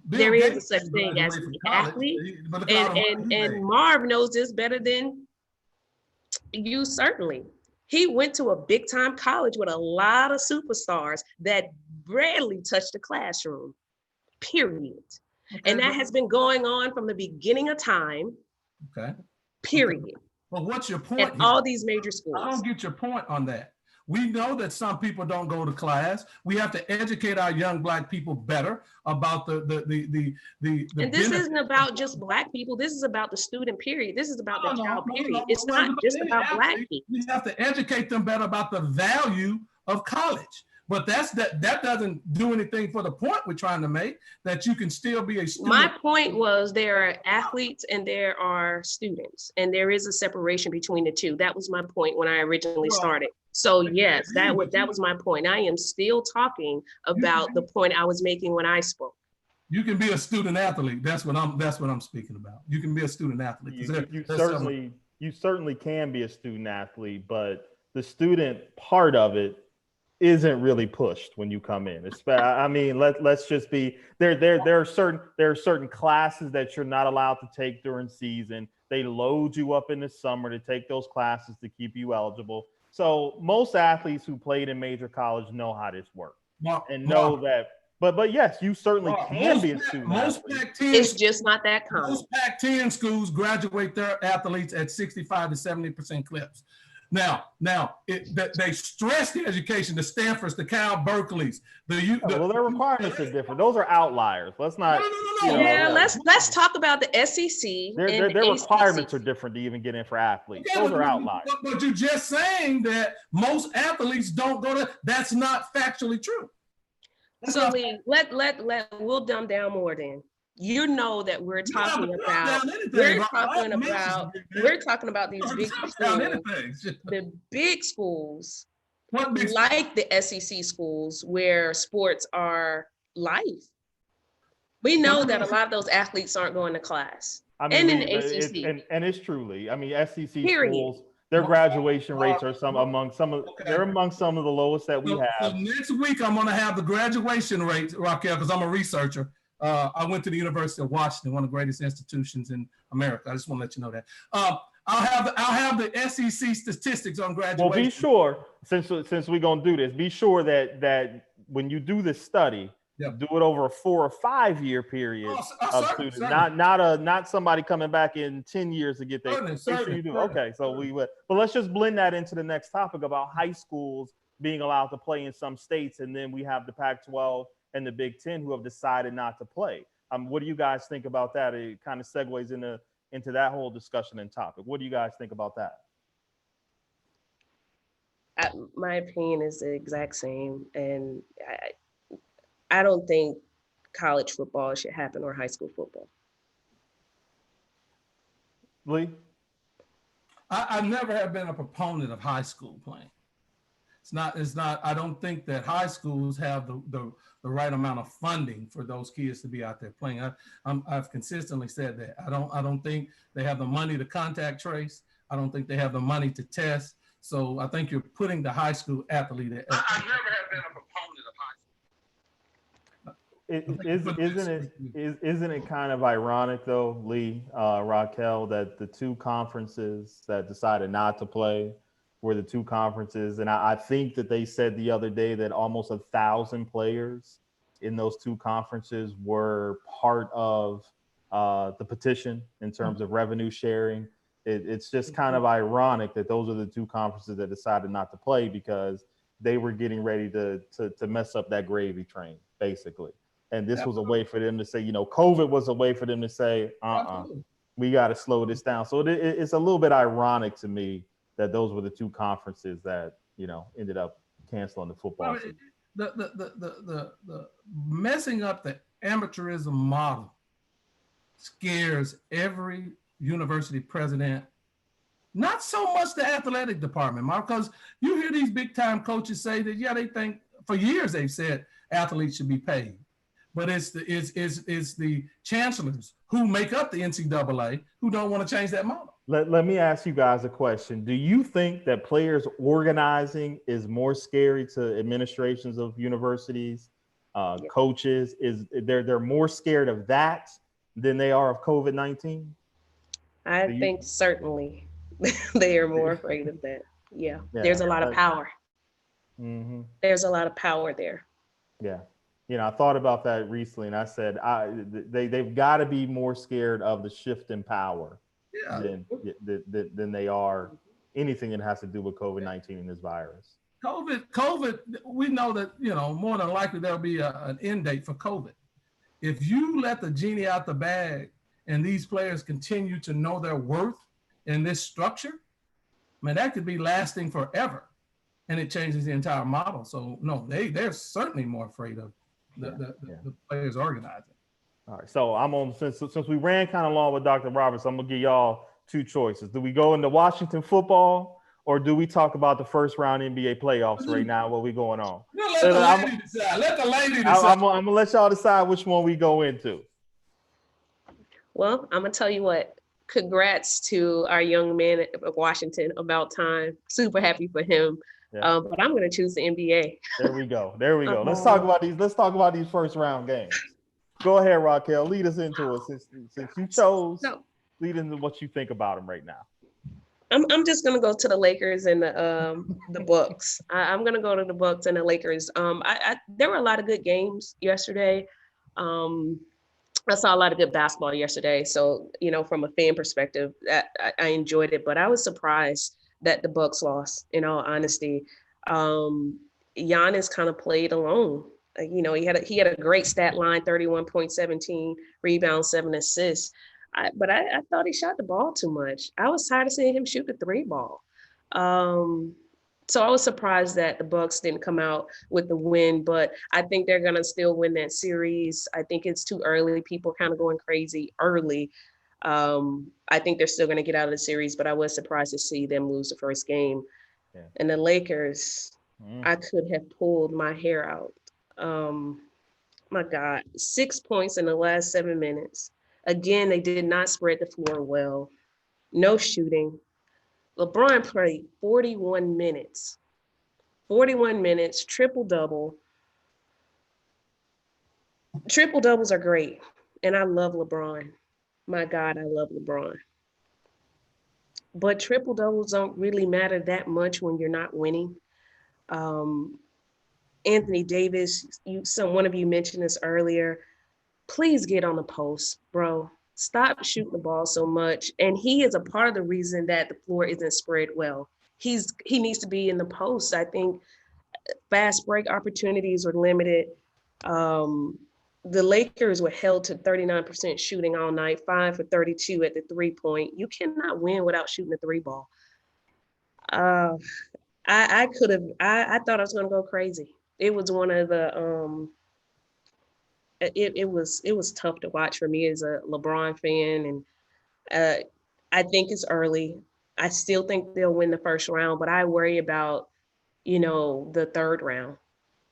There is a such thing as an athlete, and Marv knows this better than you certainly. He went to a big time college with a lot of superstars that rarely touched the classroom, period. Okay, and that has been going on from the beginning of time, okay, period. Okay. But what's your point? At all these major schools. I don't get your point on that. We know that some people don't go to class. We have to educate our young Black people better about the and this isn't about just Black people. This is about the student, period. This is about the child, period. It's not just about Black people. We have to educate them better about the value of college. But that doesn't do anything for the point we're trying to make, that you can still be a student. My point was there are athletes and there are students, and there is a separation between the two. That was my point when I originally started. So yes, that was my point. I am still talking about the point I was making when I spoke. You can be a student athlete. That's what I'm speaking about. You can be a student athlete. You certainly can be a student athlete, but the student part of it isn't really pushed when you come in. I mean, let's just be there are certain classes that you're not allowed to take during season. They load you up in the summer to take those classes to keep you eligible. So most athletes who played in major college know how this works and know Mark, that. But yes, you certainly can be a student most athlete. Pac-10 It's just not that common. Most Pac-10 schools graduate their athletes at 65 to 70% clips. Now, they stress the education, the Stanfords, the Cal Berkeleys, Well, their requirements are different. Those are outliers. Let's not. No. Yeah, let's talk about the SEC. Their and the requirements ACC. are different to even get in for athletes. Okay, Those are outliers. But you're just saying that most athletes don't go to. That's not factually true. So Lee, we'll dumb down more then. You know that we're talking about these big schools, the big schools, like the SEC schools where sports are life. We know that a lot of those athletes aren't going to class. I mean, and in the ACC. And it's truly, I mean, SEC Period. schools, their graduation rates are among some of the lowest that we have. So next week, I'm going to have the graduation rates, Raquel, because I'm a researcher. I went to the University of Washington, one of the greatest institutions in America. I just want to let you know that. I'll have the SEC statistics on graduation. Well, be sure, since we're going to do this, be sure that when you do this study, do it over a 4 or 5 year period of students, not somebody coming back in 10 years to get there. Certainly, you do. Okay, so we would, but let's just blend that into the next topic about high schools being allowed to play in some states, and then we have the Pac-12 and the Big Ten who have decided not to play. What do you guys think about that? It kind of segues into that whole discussion and topic. What do you guys think about that? My opinion is the exact same, and I don't think college football should happen or high school football. Lee? I never have been a proponent of high school playing. It's not, I don't think that high schools have the right amount of funding for those kids to be out there playing. I've consistently said that. I don't think they have the money to contact trace. I don't think they have the money to test. So I think you're putting the high school athlete at. I never have been a proponent of high school. Isn't it kind of ironic though, Lee, Raquel, that the two conferences that decided not to play were the two conferences, and I think that they said the other day that almost 1,000 players in those two conferences were part of the petition in terms of revenue sharing. It's just kind of ironic that those are the two conferences that decided not to play because they were getting ready to mess up that gravy train, basically. And this was a way for them to say, COVID was a way for them to say, we got to slow this down. So it's a little bit ironic to me that those were the two conferences that, ended up canceling the football season. The messing up the amateurism model scares every university president, not so much the athletic department, Mark, because you hear these big time coaches say that, they think for years they've said athletes should be paid. But it's the chancellors who make up the NCAA who don't want to change that model. Let me ask you guys a question. Do you think that players organizing is more scary to administrations of universities, coaches? They're more scared of that than they are of COVID-19? I think certainly they are more afraid of that. Yeah. There's a lot of power. Mm-hmm. There's a lot of power there. Yeah. I thought about that recently, and I said they've got to be more scared of the shift in power than they are anything that has to do with COVID-19 and this virus. COVID, we know that, more than likely there'll be an end date for COVID. If you let the genie out the bag and these players continue to know their worth in this structure, that could be lasting forever. And it changes the entire model. So no, they're certainly more afraid of the players organizing. All right, so since we ran kind of long with Dr. Roberts, I'm gonna give y'all two choices. Do we go into Washington football, or do we talk about the first round NBA playoffs right now? What we going on? Let the lady decide. I'm gonna let y'all decide which one we go into. Well, I'm gonna tell you what. Congrats to our young man of Washington. About time. Super happy for him. Yeah. But I'm going to choose the NBA. There we go. Let's talk about these first round games. Go ahead, Raquel. Lead us into it since you chose. Lead into what you think about them right now. I'm just gonna go to the Lakers and the Bucks. I'm gonna go to the Bucks and the Lakers. There were a lot of good games yesterday. Um, I saw a lot of good basketball yesterday. So, from a fan perspective, I enjoyed it, but I was surprised that the Bucks lost, in all honesty. Giannis kind of played alone. He had a great stat line, 31.17 rebounds, 7 assists. But I thought he shot the ball too much. I was tired of seeing him shoot the 3 ball. So I was surprised that the Bucks didn't come out with the win, but I think they're gonna still win that series. I think it's too early. People are kind of going crazy early. I think they're still gonna get out of the series, but I was surprised to see them lose the first game. Yeah. And the Lakers, I could have pulled my hair out. My God, 6 points in the last 7 minutes. Again, they did not spread the floor well. No shooting. LeBron played 41 minutes. 41 minutes, triple-double. Triple-doubles are great, and I love LeBron. My God, I love LeBron. But triple-doubles don't really matter that much when you're not winning. Anthony Davis, one of you mentioned this earlier. Please get on the post, bro. Stop shooting the ball so much. And he is a part of the reason that the floor isn't spread well. He needs to be in the post. I think fast break opportunities were limited. The Lakers were held to 39% shooting all night, 5 for 32 at the 3-point. You cannot win without shooting the 3-ball. I thought I was going to go crazy. It was one of the it was tough to watch for me as a LeBron fan, and I think it's early. I still think they'll win the first round, but I worry about the third round.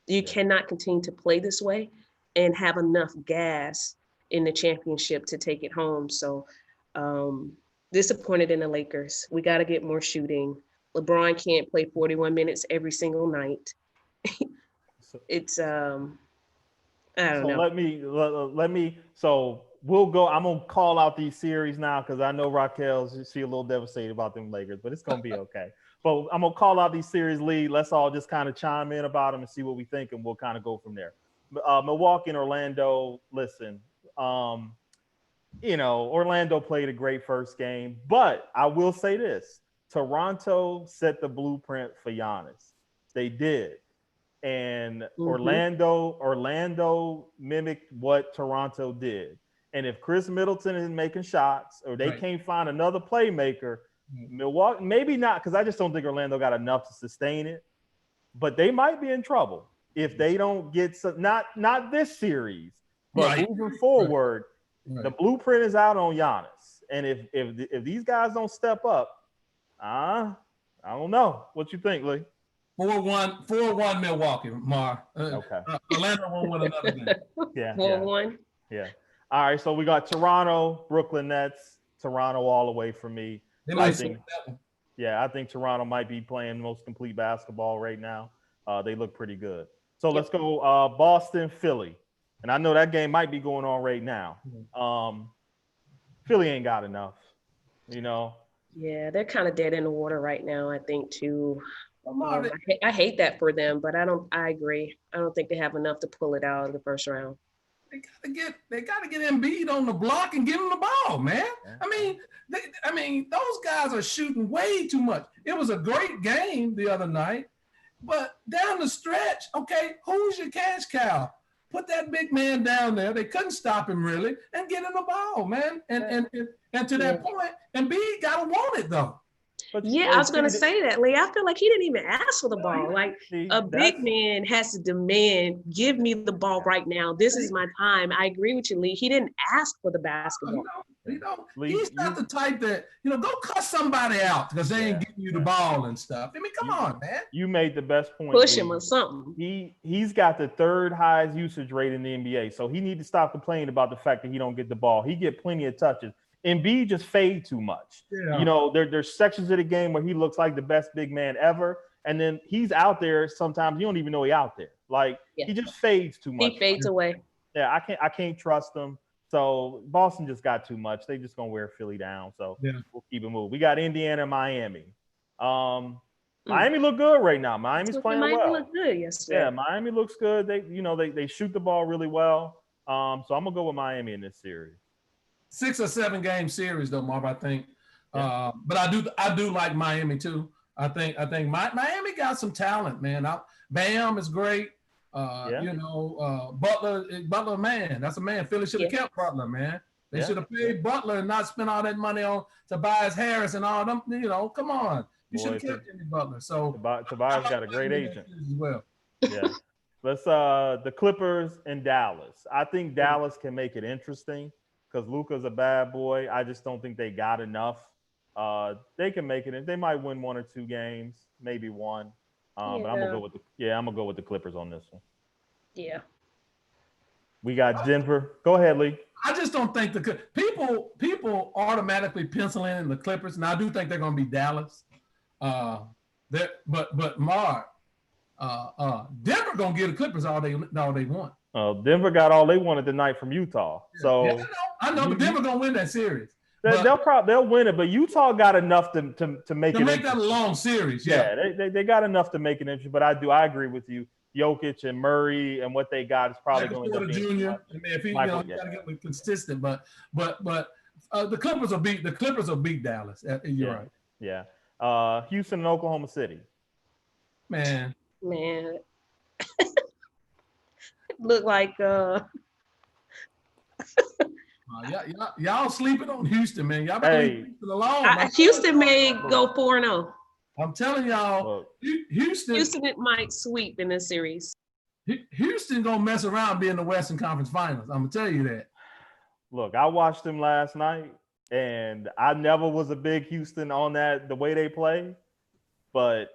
You cannot continue to play this way and have enough gas in the championship to take it home. So disappointed in the Lakers. We got to get more shooting. LeBron can't play 41 minutes every single night. It's I don't know. Let me. So we'll go. I'm gonna call out these series now because I know Raquel's a little devastated about them Lakers, but it's gonna be okay. But I'm gonna call out these series lead. Let's all just kind of chime in about them and see what we think, and we'll kind of go from there. Milwaukee and Orlando. Listen, Orlando played a great first game, but I will say this: Toronto set the blueprint for Giannis. They did. And Orlando mimicked what Toronto did. And if Chris Middleton is making shots or they can't find another playmaker, Milwaukee, maybe not, because I just don't think Orlando got enough to sustain it. But they might be in trouble if they don't get some, not this series, but moving forward. The blueprint is out on Giannis. And if these guys don't step up, I don't know. What you think, Lee? 4-1 Milwaukee, Mar. Okay. Orlando won't win another game. Yeah. 4-1. Yeah. All right. So we got Toronto, Brooklyn Nets, Toronto all the way for me. I think Toronto might be playing the most complete basketball right now. They look pretty good. So let's go Boston, Philly. And I know that game might be going on right now. Philly ain't got enough, Yeah, they're kind of dead in the water right now, I think, too. I hate that for them, but I agree. I don't think they have enough to pull it out of the first round. They gotta get Embiid on the block and give him the ball, man. I mean, those guys are shooting way too much. It was a great game the other night, but down the stretch, okay, who's your cash cow? Put that big man down there. They couldn't stop him really, and get him the ball, man. And to that point, Embiid gotta want it though. But I was going to say that, Lee. I feel like he didn't even ask for the ball. Like a big man has to demand, give me the ball right now. This is my time. I agree with you, Lee. He didn't ask for the basketball. He's not the type that, go cuss somebody out because they ain't giving you the ball and stuff. I mean, come on, man. You made the best point. Push him or something. He's got the third highest usage rate in the NBA. So he needs to stop complaining about the fact that he don't get the ball. He get plenty of touches. Embiid just fade too much. Yeah. There's sections of the game where he looks like the best big man ever, and then he's out there sometimes you don't even know he's out there. Like he just fades too much. He fades away. Yeah, I can't trust him. So Boston just got too much. They just gonna wear Philly down. So we'll keep it moving. We got Indiana and Miami. Miami look good right now. Miami's playing Miami well. looked good yesterday. Yeah, Miami looks good. They shoot the ball really well. So I'm gonna go with Miami in this series. 6 or 7 game series though, Marv, I think. Yeah. But I do like Miami too. I think Miami got some talent, man. Bam is great. Butler, man, that's a man. Philly should have kept Butler, man. They should have paid Butler and not spent all that money on Tobias Harris and all them. Come on, you should have kept Jimmy Butler. So Tobias got a great agent as well. Yeah. Let's the Clippers and Dallas. I think Dallas can make it interesting because Luka's a bad boy. I just don't think they got enough. They can make it. They might win 1 or 2 games, maybe 1. But I'm gonna go with the Clippers on this one. Yeah. We got Denver. Go ahead, Lee. I just don't think people automatically pencil in the Clippers, and I do think they're gonna be Dallas. But Mark, Denver gonna give the Clippers all they want. Denver got all they wanted tonight from Utah. So I know, but Denver gonna win that series. They'll win it, but Utah got enough to make that a long series. Yeah, they got enough to make it interesting. But I agree with you. Jokic and Murray and what they got is probably going to be Junior. I mean, if he, you got to get consistent, but the Clippers will beat Dallas. You're right. Yeah. Houston and Oklahoma City. Man. Look like y'all sleeping on Houston, man. Y'all better leave Houston alone. Houston may go 4-0. I'm telling y'all, Houston might sweep in this series. Houston gonna mess around being the Western Conference Finals. I'm gonna tell you that. Look, I watched them last night, and I never was a big Houston on the way they play, but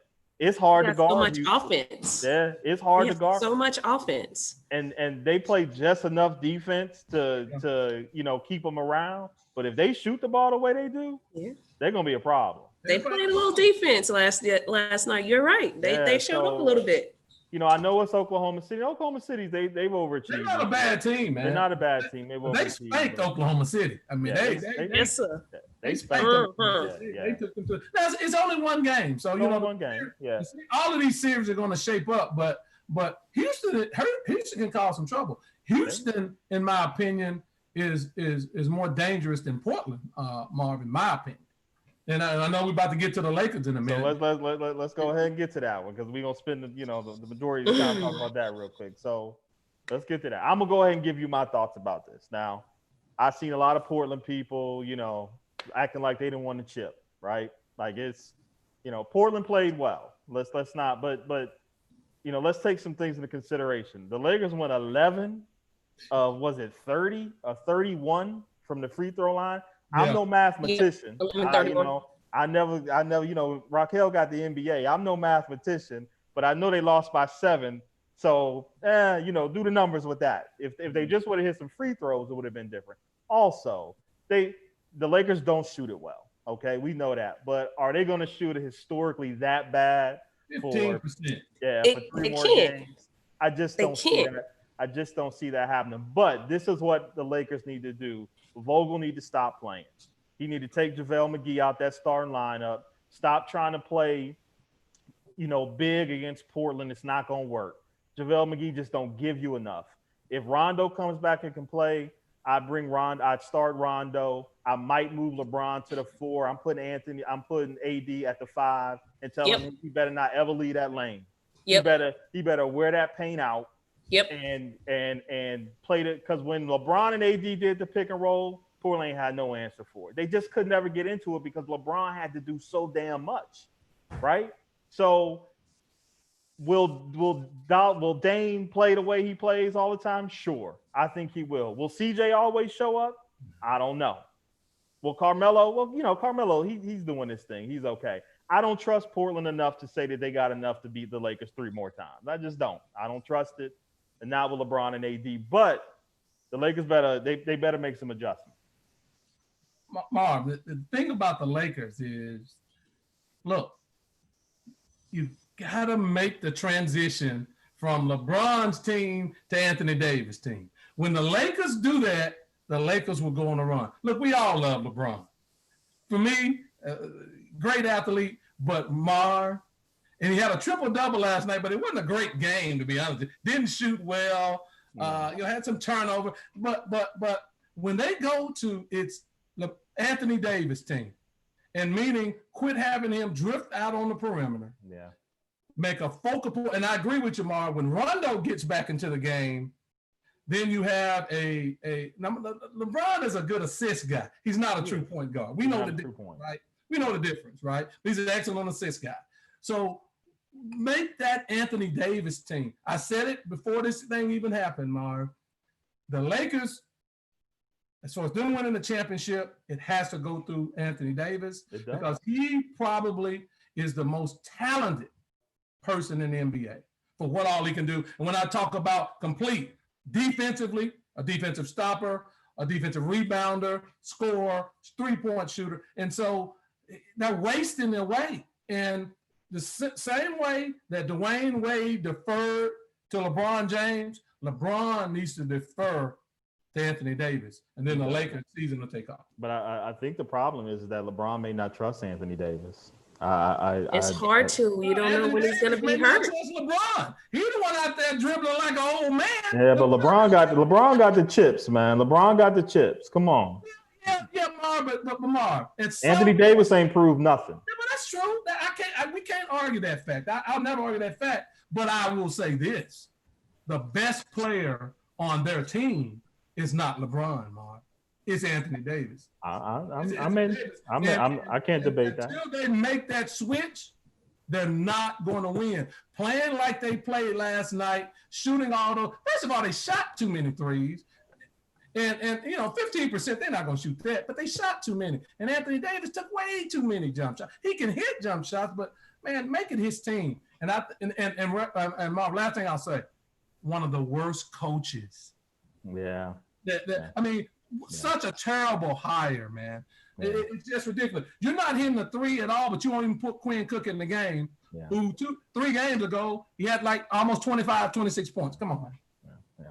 it's hard to guard. So much Houston. Offense. Yeah, it's hard to guard. So much offense. And they play just enough defense to keep them around. But if they shoot the ball the way they do, they're gonna be a problem. They played a little defense last night. You're right. They showed up a little bit. I know it's Oklahoma City. Oklahoma City, they've overachieved. They're not a bad team, man. They're not a bad team. They spanked Oklahoma City. I mean, yes, sir. They spanked them. They took them to. Now, it's only one game, so one game. Yeah. All of these series are going to shape up, but Houston can cause some trouble. Houston, in my opinion, is more dangerous than Portland, Marv, in my opinion. And I know we're about to get to the Lakers in a minute. So let's go ahead and get to that one because we're gonna spend the majority of the time talking about that real quick. So let's get to that. I'm gonna go ahead and give you my thoughts about this. Now, I've seen a lot of Portland people, acting like they didn't want to chip, right? Like it's, Portland played well. Let's not, but let's take some things into consideration. The Lakers went 11 of was it 30 or 31 from the free throw line. I'm no mathematician. I never, Raquel got the NBA. I'm no mathematician, but I know they lost by 7. So, do the numbers with that. If they just would have hit some free throws, it would have been different. Also, the Lakers don't shoot it well. Okay, we know that. But are they going to shoot it historically that bad? 15%. For 3 more games. I just don't see that. I just don't see that happening. But this is what the Lakers need to do. Vogel need to stop playing. He need to take JaVale McGee out that starting lineup. Stop trying to play, big against Portland. It's not going to work. JaVale McGee just don't give you enough. If Rondo comes back and can play, I'd start Rondo. I might move LeBron to the 4. I'm putting AD at the 5 and telling him he better not ever leave that lane. He better wear that paint out. And played it because when LeBron and AD did the pick and roll, Portland ain't had no answer for it. They just could never get into it because LeBron had to do so damn much, right? So will Dame play the way he plays all the time? Sure, I think he will. Will CJ always show up? I don't know. Will Carmelo? Well, Carmelo, he's doing this thing. He's okay. I don't trust Portland enough to say that they got enough to beat the Lakers 3 more times. I just don't. I don't trust it. And not with LeBron and AD, but the Lakers better make some adjustments. Marv, the thing about the Lakers is, look, you got to make the transition from LeBron's team to Anthony Davis' team. When the Lakers do that, the Lakers were going to run. Look, we all love LeBron. For me, great athlete, but and he had a triple-double last night, but it wasn't a great game, to be honest. Didn't shoot well. Had some turnover. But when they go to it's Anthony Davis team, and meaning quit having him drift out on the perimeter. Yeah. Make a focal point. And I agree with you, Mar. When Rondo gets back into the game, then you have LeBron is a good assist guy. He's not a true point guard. We know the difference, right? We know the difference, right? He's an excellent assist guy. So make that Anthony Davis team. I said it before this thing even happened, Mar. The Lakers, as far as them winning the championship, it has to go through Anthony Davis because he probably is the most talented person in the NBA for what all he can do. And when I talk about complete, defensively, a defensive stopper, a defensive rebounder, scorer, three-point shooter. And so they're wasting their way. And the same way that Dwayne Wade deferred to LeBron James, LeBron needs to defer to Anthony Davis, and then the Lakers season will take off. But I think the problem is that LeBron may not trust Anthony Davis. It's hard to. You don't know when he's going to be hurt. Trust LeBron. He's the one out there dribbling like an old man. Yeah, but LeBron got the chips, man. LeBron got the chips. Come on. Yeah, Marv, but Marv, Anthony Davis ain't proved nothing. Yeah, but that's true. We can't argue that fact. I'll never argue that fact. But I will say this: the best player on their team is not LeBron, Marv. It's Anthony Davis. I can't debate that. Until they make that switch, they're not going to win. Playing like they played last night, shooting all those. First of all, they shot too many threes. And 15%, they're not going to shoot that, but they shot too many. And Anthony Davis took way too many jump shots. He can hit jump shots, but man, make it his team. And Marv, last thing I'll say, one of the worst coaches. Yeah. Such a terrible hire, man. Yeah. It's just ridiculous. You're not hitting the three at all, but you won't even put Quinn Cook in the game. Yeah. Who 3 games ago, he had like almost 25, 26 points. Come on, man. Yeah.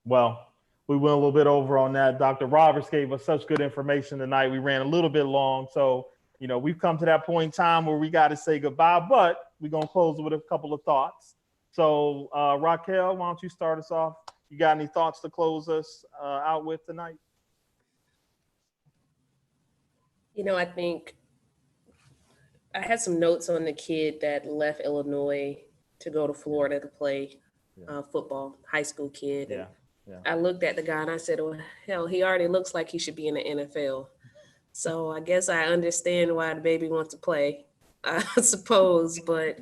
Well, we went a little bit over on that. Dr. Roberts gave us such good information tonight. We ran a little bit long. So, we've come to that point in time where we got to say goodbye, but we're going to close with a couple of thoughts. So, Raquel, why don't you start us off? You got any thoughts to close us out with tonight? I think I had some notes on the kid that left Illinois to go to Florida to play football, high school kid. Yeah. I looked at the guy and I said, well, hell, he already looks like he should be in the NFL. So I guess I understand why the baby wants to play, I suppose. But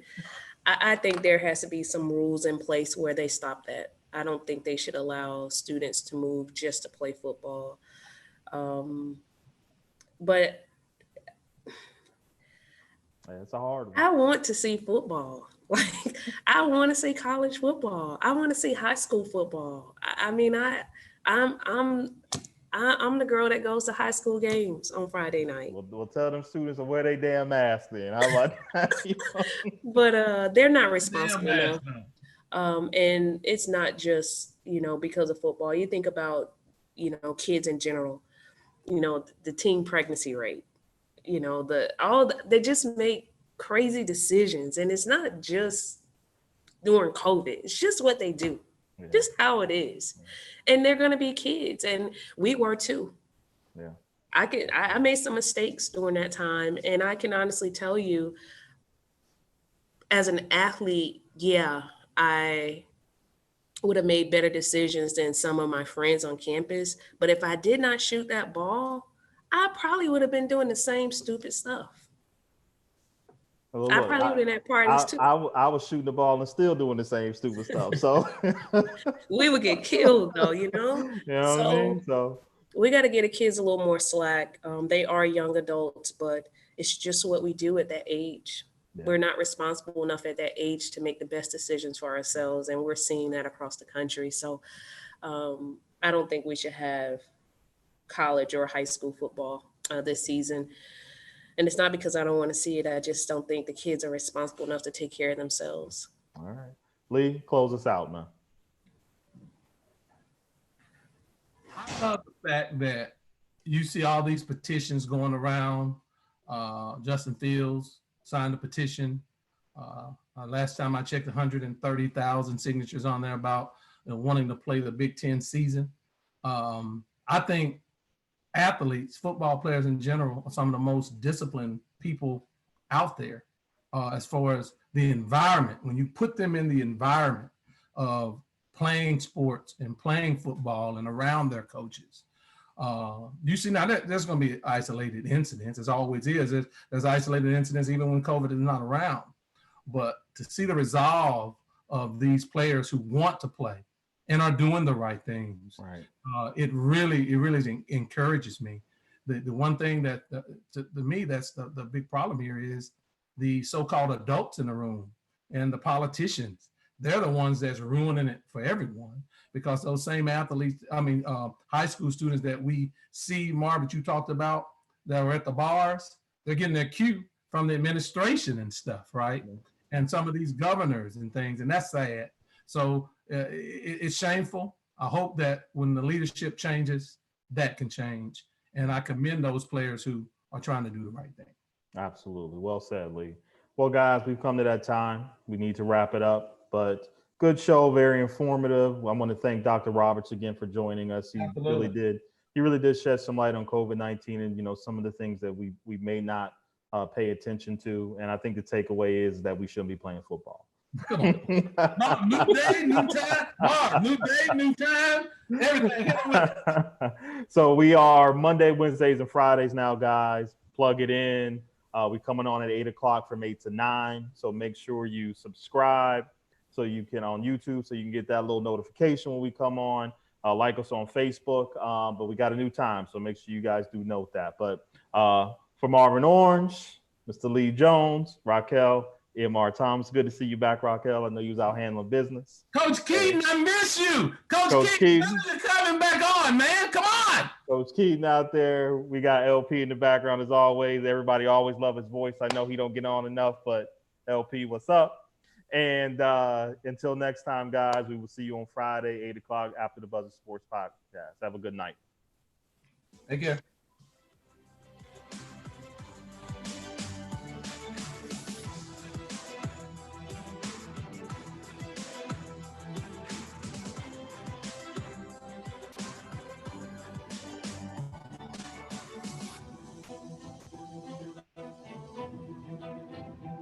I think there has to be some rules in place where they stop that. I don't think they should allow students to move just to play football. But it's a hard one. I want to see football. Like, I want to see college football. I want to see high school football. I'm the girl that goes to high school games on Friday night. We'll tell them students to wear their damn mask then. How about that? But they're not responsible enough. And it's not just, because of football. You think about, kids in general, the teen pregnancy rate, they just make crazy decisions. And it's not just during COVID. It's just what they do, just how it is. And they're going to be kids. And we were too. Yeah. I made some mistakes during that time. And I can honestly tell you, as an athlete, I would have made better decisions than some of my friends on campus. But if I did not shoot that ball, I probably would have been doing the same stupid stuff. Well, I probably would have been at parties too. I was shooting the ball and still doing the same stupid stuff. So we would get killed though, You know what I mean? So we got to get the kids a little more slack. They are young adults, but it's just what we do at that age. Yeah. We're not responsible enough at that age to make the best decisions for ourselves. And we're seeing that across the country. So I don't think we should have college or high school football this season. And it's not because I don't want to see it. I just don't think the kids are responsible enough to take care of themselves. All right. Lee, close us out, man. fact that you see all these petitions going around. Justin Fields signed a petition. Last time I checked, 130,000 signatures on there about wanting to play the Big Ten season. I think athletes, football players in general, are some of the most disciplined people out there as far as the environment. When you put them in the environment of playing sports and playing football and around their coaches, you see now that there's going to be isolated incidents, as always is. There's isolated incidents even when COVID is not around. But to see the resolve of these players who want to play and are doing the right things, Right. It really encourages me. The one thing that to me that's the big problem here is the so-called adults in the room and the politicians. They're the ones that's ruining it for everyone, because those same athletes, high school students that we see, Marv, that you talked about, that were at the bars, they're getting their cue from the administration and stuff, right? Mm-hmm. And some of these governors and things, and that's sad. So it's shameful. I hope that when the leadership changes, that can change. And I commend those players who are trying to do the right thing. Absolutely. Well said, Lee. Well, guys, we've come to that time. We need to wrap it up, but good show, very informative. I want to thank Dr. Roberts again for joining us. He really did shed some light on COVID-19 and, some of the things that we may not pay attention to. And I think the takeaway is that we shouldn't be playing football. Come on. New day, new time. Mark, new day, new time. Everything. Hit with it. So we are Monday, Wednesdays, and Fridays now, guys. Plug it in. We're coming on at 8 o'clock from 8 to 9. So make sure you subscribe so you can on YouTube, so you can get that little notification when we come on. Like us on Facebook. But we got a new time, so make sure you guys do note that. But for Marvin Orange, Mr. Lee Jones, Raquel, EMR Thomas, good to see you back, Raquel. I know you was out handling business. Coach Keaton, I miss you. Coach Keaton, you're coming back on, man. Come on. Coach Keaton out there. We got LP in the background as always. Everybody always love his voice. I know he don't get on enough, but LP, what's up? And until next time, guys, we will see you on Friday, 8 o'clock after the Buzzer Sports Podcast. Have a good night. Take care.